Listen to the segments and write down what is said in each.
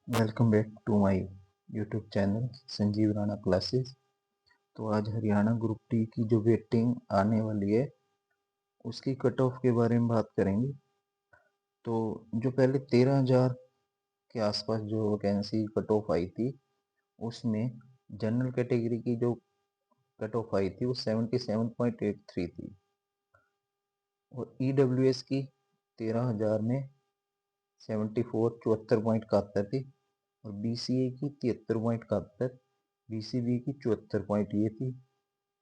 Welcome back to my YouTube channel Sanjeev Rana classes. तो आज Haryana group D की जो वेटिंग आने वाली है उसकी कट ऑफ के बारे में बात करेंगे। तो जो पहले 13,000 के आसपास जो वैकेंसी कट ऑफ आई थी उसमें जनरल कैटेगरी की जो कट ऑफ आई थी वो 77.83 थी और ईडब्ल्यूएस की 13,000 में 74 थी और बीसीए की 73.71, बीसीबी की 74 पॉइंट ये थी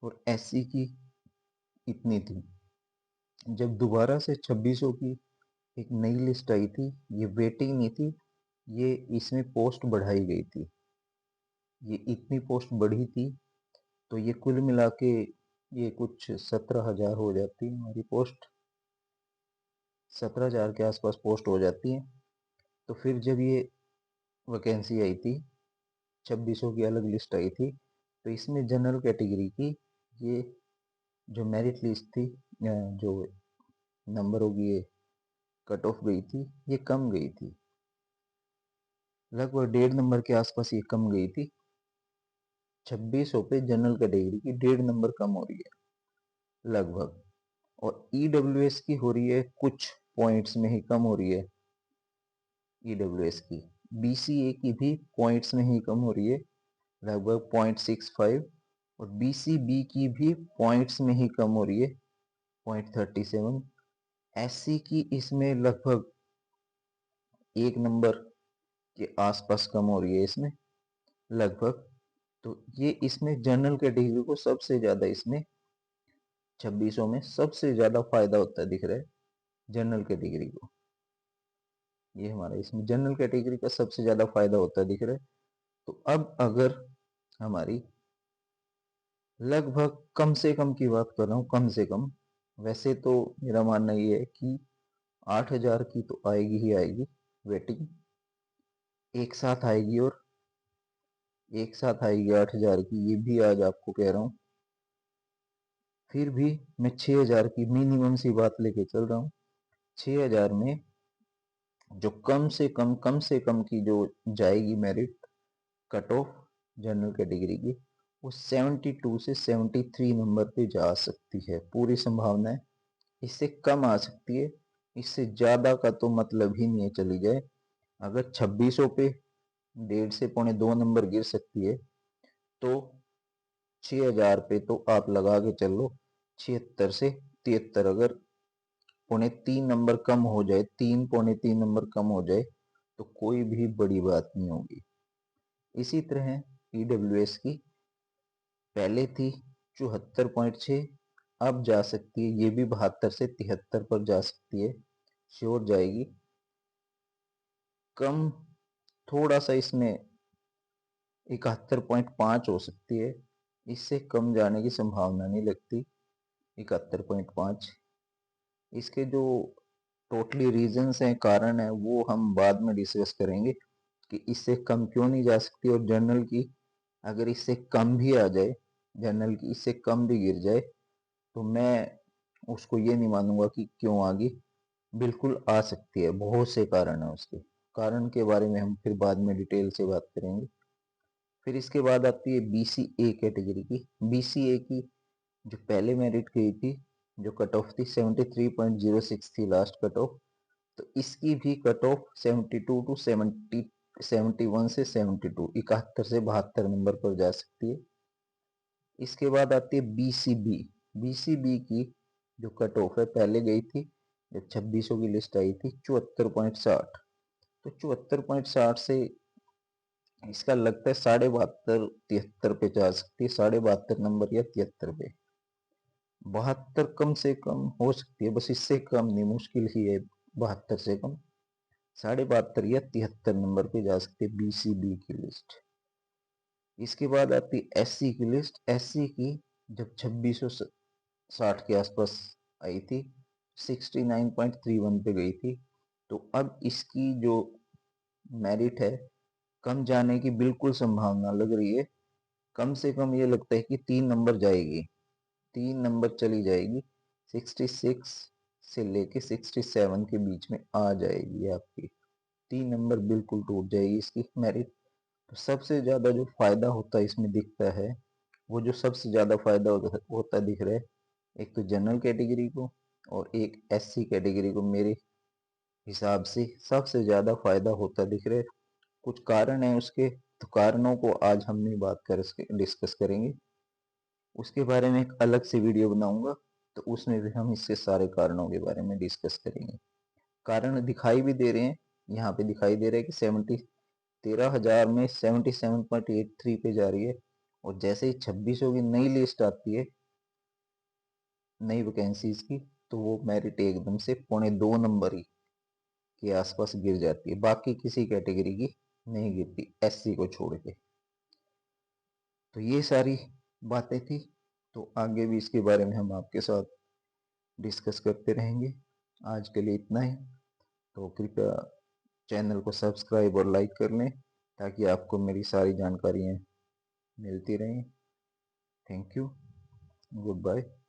और एससी की इतनी थी। जब दोबारा से 2600 की एक नई लिस्ट आई थी, ये वेटिंग नहीं थी, ये इसमें पोस्ट बढ़ाई गई थी। ये इतनी पोस्ट बढ़ी थी तो ये कुल मिला के ये कुछ 17,000 हो जाती है हमारी पोस्ट, 17,000 के आसपास पोस्ट हो जाती है। तो फिर जब ये वैकेंसी आई थी, 2600 की अलग लिस्ट आई थी, तो इसमें जनरल कैटेगरी की ये जो मेरिट लिस्ट थी, जो नंबर होगी ये कट ऑफ गई थी, ये कम गई थी, लगभग 1.5 नंबर के आसपास ये कम गई थी। 2600 पे जनरल कैटेगरी की 1.5 नंबर कम हो रही है लगभग, और ईडब्ल्यूएस की हो रही है कुछ पॉइंट्स में ही कम हो रही है। ईडब्ल्यूएस की बीसीए की भी पॉइंट्स में ही कम हो रही है, लगभग 0.65, और बीसीबी की भी पॉइंट्स में ही कम हो रही है 0.37। एससी की इसमें लगभग 1 नंबर के आसपास कम हो रही है इसमें लगभग। तो ये इसमें जनरल कैटेगरी को सबसे ज्यादा, इसमें 2600 में सबसे ज्यादा फायदा होता है दिख रहा है जनरल कैटेगरी को। ये हमारा इसमें जनरल कैटेगरी का सबसे ज्यादा फायदा होता है दिख रहा है। तो अब अगर हमारी लगभग कम से कम की बात कर रहा हूँ, कम से कम, वैसे तो मेरा मानना ये है कि 8,000 की तो आएगी ही आएगी वेटिंग, एक साथ आएगी, और एक साथ आएगी 8,000 की, ये भी आज आपको कह रहा हूँ। फिर भी मैं 6,000 की मिनिमम सी बात लेके चल रहा हूँ। 6,000 में जो कम से कम की जो जाएगी merit cut off general category की, वो 72 से 73 नंबर पे जा सकती है, पूरी संभावना है। इससे कम आ सकती है, इससे ज्यादा का तो मतलब ही नहीं है चली जाए। अगर 2600 पे 1.5 से 2.25 नंबर गिर सकती है, तो 6,000 पे तो आप लगा के चलो 76 से 73, अगर 3.25 नंबर कम हो जाए, 3.3 नंबर कम हो जाए, तो कोई भी बड़ी बात नहीं होगी। इसी तरह ईडब्ल्यूएस की पहले थी 74.6, अब जा सकती है, ये भी 72 से 73 पर जा सकती है, श्योर जाएगी। कम थोड़ा सा इसमें 71.5 हो सकती है, इससे कम जाने की संभावना नहीं लगती। 71.5, इसके जो टोटली रीजंस हैं, कारण है, वो हम बाद में डिस्कस करेंगे कि इससे कम क्यों नहीं जा सकती। और जनरल की अगर इससे कम भी आ जाए, जनरल की इससे कम भी गिर जाए, तो मैं उसको ये नहीं मानूंगा कि क्यों आ गई, बिल्कुल आ सकती है, बहुत से कारण है, उसके कारण के बारे में हम फिर बाद में डिटेल से बात करेंगे। फिर इसके बाद आती है बीसीए कैटेगरी की। बीसीए की जो पहले मेरिट गई थी, जो कट ऑफ थी 73.06 थी लास्ट कट ऑफ, तो इसकी भी कट ऑफ 72 टू 71 से 72, 71 से 72 नंबर पर जा सकती है। इसके बाद आती है बीसीबी। बीसीबी की जो कट ऑफ है, पहले गई थी जब 2600 की लिस्ट आई थी 74.60, तो 74.60 से इसका लगता है 72.5 73 पे जा सकती है, 72.5 नंबर या 73 पे। 72 कम से कम हो सकती है, बस इससे कम नहीं, मुश्किल ही है 72 से कम। 72.5 या 73 नंबर पे जा सकती है बीसीबी की लिस्ट। इसके बाद आती है एससी की लिस्ट। एससी की जब 2660 के आसपास आई थी, 69.31 पे गई थी, तो अब इसकी जो मेरिट है, कम जाने की बिल्कुल संभावना लग रही है। कम से कम ये लगता है कि 3 नंबर जाएगी, 3 नंबर चली जाएगी, 66 से लेके 67 के बीच में आ जाएगी आपकी। 3 नंबर बिल्कुल टूट जाएगी इसकी मेरिट। तो सबसे ज़्यादा जो फ़ायदा होता है इसमें दिखता है, वो जो सबसे ज़्यादा फ़ायदा होता दिख रहा है, एक तो जनरल कैटेगरी को और एक एससी कैटेगरी को मेरे हिसाब से सबसे ज़्यादा फ़ायदा होता दिख रहा है। कुछ कारण है उसके, तो कारणों को आज हम नहीं बात कर डिस्कस करेंगे, उसके बारे में एक अलग से वीडियो बनाऊंगा, तो उसमें भी हम इसके सारे कारणों के बारे में डिस्कस करेंगे। कारण दिखाई भी दे रहे हैं, यहाँ पे दिखाई दे रहा है कि 13,000 में 77.83 पे जा रही है, और जैसे ही 2600 की नई लिस्ट आती है नई वैकेंसीज की, तो वो मेरिट एकदम से 2.25 नंबर ही के आसपास गिर जाती है, बाकी किसी कैटेगरी की नहीं गिरती एससी को छोड़ के। तो ये सारी बातें थी, तो आगे भी इसके बारे में हम आपके साथ डिस्कस करते रहेंगे। आज के लिए इतना ही, तो कृपया चैनल को सब्सक्राइब और लाइक कर लें ताकि आपको मेरी सारी जानकारियाँ मिलती रहें। Thank you, good bye.